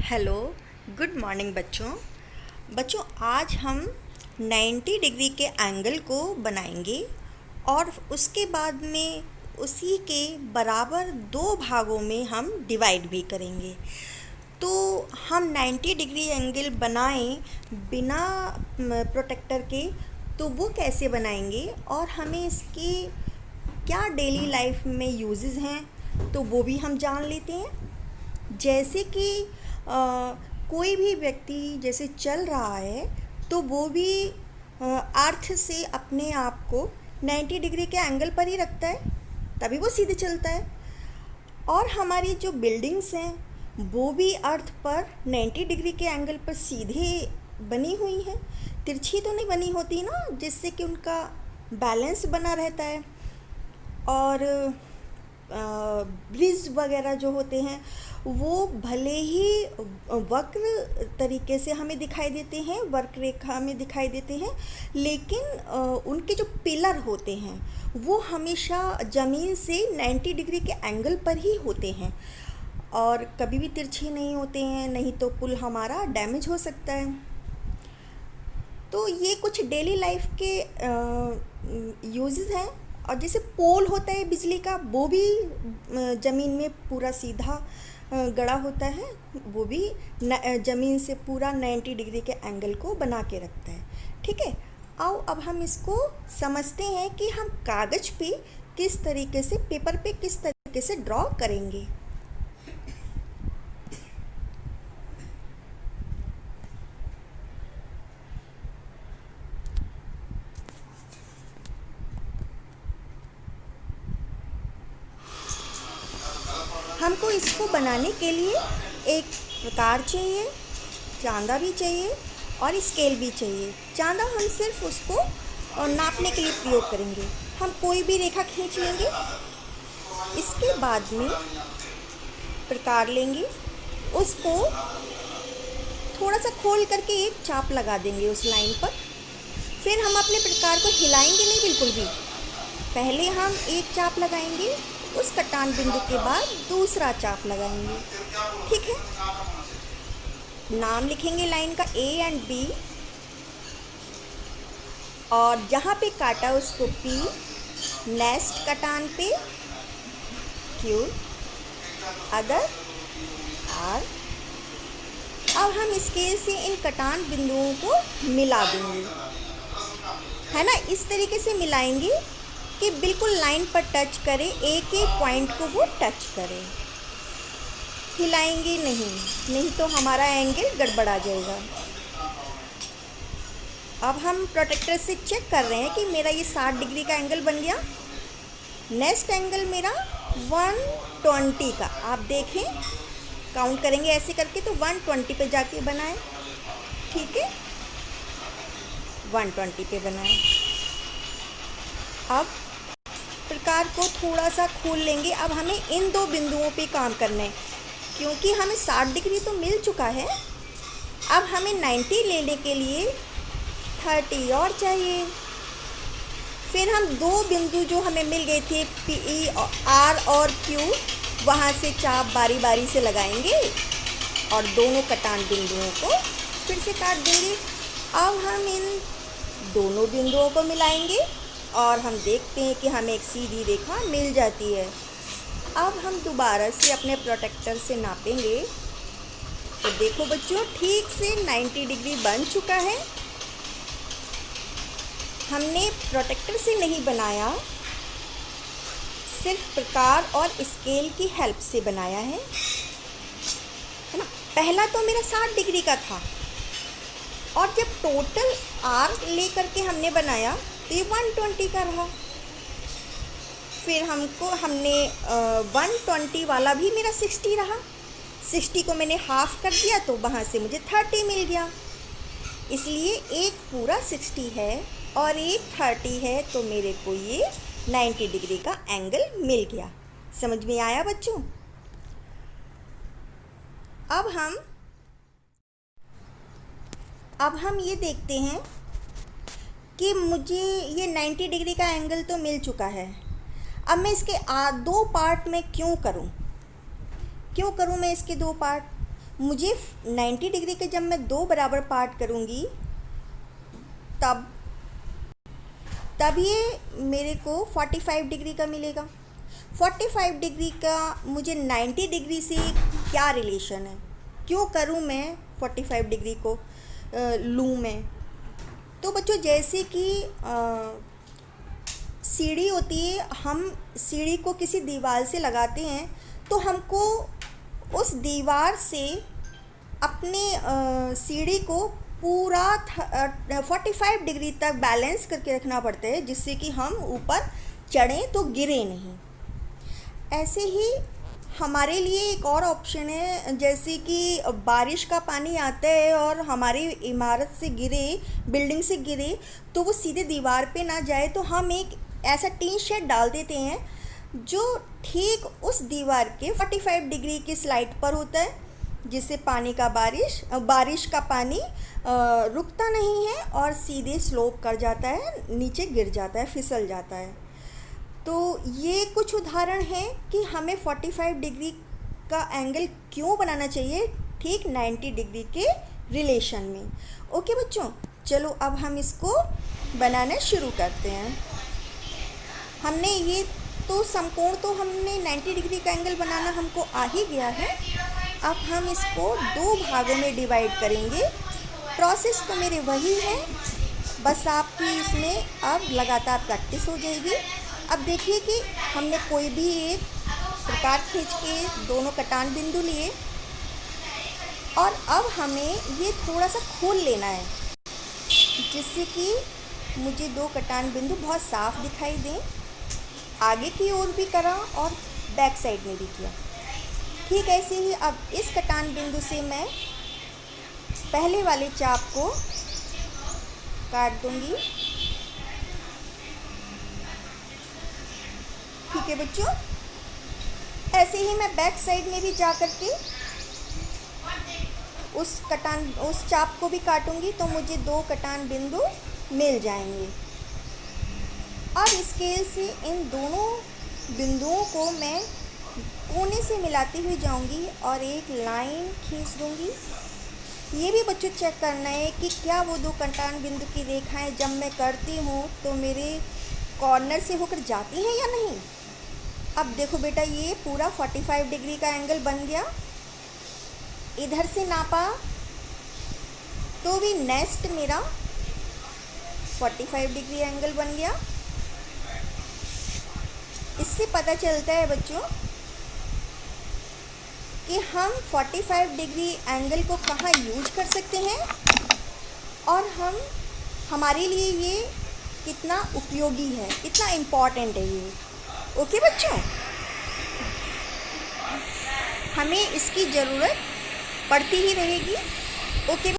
Hello, good morning बच्चों। आज हम 90 डिग्री के एंगल को बनाएंगे और उसके बाद में उसी के बराबर दो भागों में हम डिवाइड भी करेंगे। तो हम 90 डिग्री एंगल बनाएं बिना प्रोटेक्टर के, तो वो कैसे बनाएंगे और हमें इसके क्या डेली लाइफ में यूजेस हैं, तो वो भी हम जान लेते हैं। जैसे कि कोई भी व्यक्ति जैसे चल रहा है तो वो भी अर्थ से अपने आप को 90 डिग्री के एंगल पर ही रखता है, तभी वो सीधे चलता है। और हमारी जो बिल्डिंग्स हैं वो भी अर्थ पर 90 डिग्री के एंगल पर सीधे बनी हुई हैं, तिरछी तो नहीं बनी होती ना, जिससे कि उनका बैलेंस बना रहता है। और ब्रिज वगैरह जो होते हैं वो भले ही वक्र तरीके से हमें दिखाई देते हैं, वक्र रेखा में दिखाई देते हैं, लेकिन उनके जो पिलर होते हैं वो हमेशा ज़मीन से 90 डिग्री के एंगल पर ही होते हैं और कभी भी तिरछे नहीं होते हैं, नहीं तो पुल हमारा डैमेज हो सकता है। तो ये कुछ डेली लाइफ के यूजेस हैं। और जैसे पोल होता है बिजली का, वो भी ज़मीन में पूरा सीधा गड़ा होता है, वो भी ज़मीन से पूरा 90 डिग्री के एंगल को बना के रखता है। ठीक है, आओ अब हम इसको समझते हैं कि हम कागज़ पे किस तरीके से, पेपर पे किस तरीके से ड्रॉ करेंगे। हमको इसको बनाने के लिए एक प्रकार चाहिए, चांदा भी चाहिए और स्केल भी चाहिए। चांदा हम सिर्फ उसको नापने के लिए प्रयोग करेंगे। हम कोई भी रेखा खींच लेंगे, इसके बाद में प्रकार लेंगे, उसको थोड़ा सा खोल करके एक चाप लगा देंगे उस लाइन पर। फिर हम अपने प्रकार को हिलाएंगे नहीं बिल्कुल भी, पहले हम एक चाप लगाएंगे, उस कटान बिंदु के बाद दूसरा चाप लगाएंगे। ठीक है, नाम लिखेंगे लाइन का A एंड B, और जहाँ पे काटा उसको P, नेक्स्ट कटान पे Q, अदर R। अब हम स्केल से इन कटान बिंदुओं को मिला देंगे, है ना। इस तरीके से मिलाएंगे कि बिल्कुल लाइन पर टच करे, एक एक पॉइंट को वो टच करे। हिलाएंगे नहीं तो हमारा एंगल गड़बड़ा जाएगा। अब हम प्रोटेक्टर से चेक कर रहे हैं कि मेरा ये 60 डिग्री का एंगल बन गया। नेक्स्ट एंगल मेरा 120 का, आप देखें काउंट करेंगे ऐसे करके तो 120 पे जाके बनाए। ठीक है, 120 पे बनाए। अब प्रकार को थोड़ा सा खोल लेंगे। अब हमें इन दो बिंदुओं पे काम करना है, क्योंकि हमें 60 डिग्री तो मिल चुका है। अब हमें 90 लेने के लिए 30 और चाहिए। फिर हम दो बिंदु जो हमें मिल गए थे P, R और Q, वहाँ से चाप बारी बारी से लगाएंगे और दोनों कटान बिंदुओं को फिर से काट देंगे। अब हम इन दोनों बिंदुओं को मिलाएंगे और हम देखते हैं कि हमें एक सीधी रेखा मिल जाती है। अब हम दोबारा से अपने प्रोटेक्टर से नापेंगे, तो देखो बच्चों ठीक से 90 डिग्री बन चुका है। हमने प्रोटेक्टर से नहीं बनाया, सिर्फ प्रकार और स्केल की हेल्प से बनाया है ना। पहला तो मेरा 60 डिग्री का था, और जब टोटल R लेकर के हमने बनाया तो ये 120 का रहा। फिर हमने 120 वाला भी मेरा 60 रहा, 60 को मैंने हाफ कर दिया तो वहाँ से मुझे 30 मिल गया। इसलिए एक पूरा 60 है और एक 30 है, तो मेरे को ये 90 डिग्री का एंगल मिल गया। समझ में आया बच्चों? अब हम ये देखते हैं कि मुझे ये 90 डिग्री का एंगल तो मिल चुका है। अब मैं इसके दो पार्ट में क्यों करूं मैं इसके दो पार्ट? मुझे 90 डिग्री के जब मैं दो बराबर पार्ट करूँगी तब ये मेरे को 45 डिग्री का मिलेगा। 45 डिग्री का मुझे 90 डिग्री से क्या रिलेशन है, क्यों करूँ मैं 45 डिग्री को लूँ मैं। तो बच्चों जैसे कि सीढ़ी होती है, हम सीढ़ी को किसी दीवार से लगाते हैं तो हमको उस दीवार से अपने सीढ़ी को पूरा 45 डिग्री तक बैलेंस करके रखना पड़ता है, जिससे कि हम ऊपर चढ़ें तो गिरे नहीं। ऐसे ही हमारे लिए एक और ऑप्शन है, जैसे कि बारिश का पानी आता है और हमारी इमारत से गिरे, बिल्डिंग से गिरे, तो वो सीधे दीवार पे ना जाए, तो हम एक ऐसा टीन शेड डाल देते हैं जो ठीक उस दीवार के 45 डिग्री की स्लाइड पर होता है, जिससे बारिश का पानी रुकता नहीं है और सीधे स्लोप कर जाता है, नीचे गिर जाता है, फिसल जाता है। तो ये कुछ उदाहरण हैं कि हमें 45 डिग्री का एंगल क्यों बनाना चाहिए ठीक 90 डिग्री के रिलेशन में। ओके बच्चों, चलो अब हम इसको बनाना शुरू करते हैं। हमने ये तो समकोण तो हमने 90 डिग्री का एंगल बनाना हमको आ ही गया है। अब हम इसको दो भागों में डिवाइड करेंगे। प्रोसेस तो मेरे वही है, बस आपकी इसमें अब लगातार प्रैक्टिस हो जाएगी। अब देखिए कि हमने कोई भी एक प्रकार खींच के दोनों कटान बिंदु लिए और अब हमें ये थोड़ा सा खोल लेना है, जिससे कि मुझे दो कटान बिंदु बहुत साफ दिखाई दें। आगे की ओर भी करा और बैक साइड में भी किया। ठीक ऐसे ही अब इस कटान बिंदु से मैं पहले वाले चाप को काट दूंगी। ठीक है बच्चों, ऐसे ही मैं बैक साइड में भी जा करके उस चाप को भी काटूंगी, तो मुझे दो कटान बिंदु मिल जाएंगे। अब स्केल से इन दोनों बिंदुओं को मैं कोने से मिलाती हुई जाऊंगी और एक लाइन खींच दूंगी। ये भी बच्चों चेक करना है कि क्या वो दो कटान बिंदु की रेखाएं जब मैं करती हूँ तो मेरे कॉर्नर से होकर जाती हैं या नहीं। अब देखो बेटा, ये पूरा 45 डिग्री का एंगल बन गया। इधर से नापा तो भी नेक्स्ट मेरा 45 डिग्री एंगल बन गया। इससे पता चलता है बच्चों कि हम 45 डिग्री एंगल को कहाँ यूज कर सकते हैं और हमारे लिए ये कितना उपयोगी है, कितना इम्पॉर्टेंट है ये। ओके बच्चों, हमें इसकी ज़रूरत पड़ती ही रहेगी। ओके।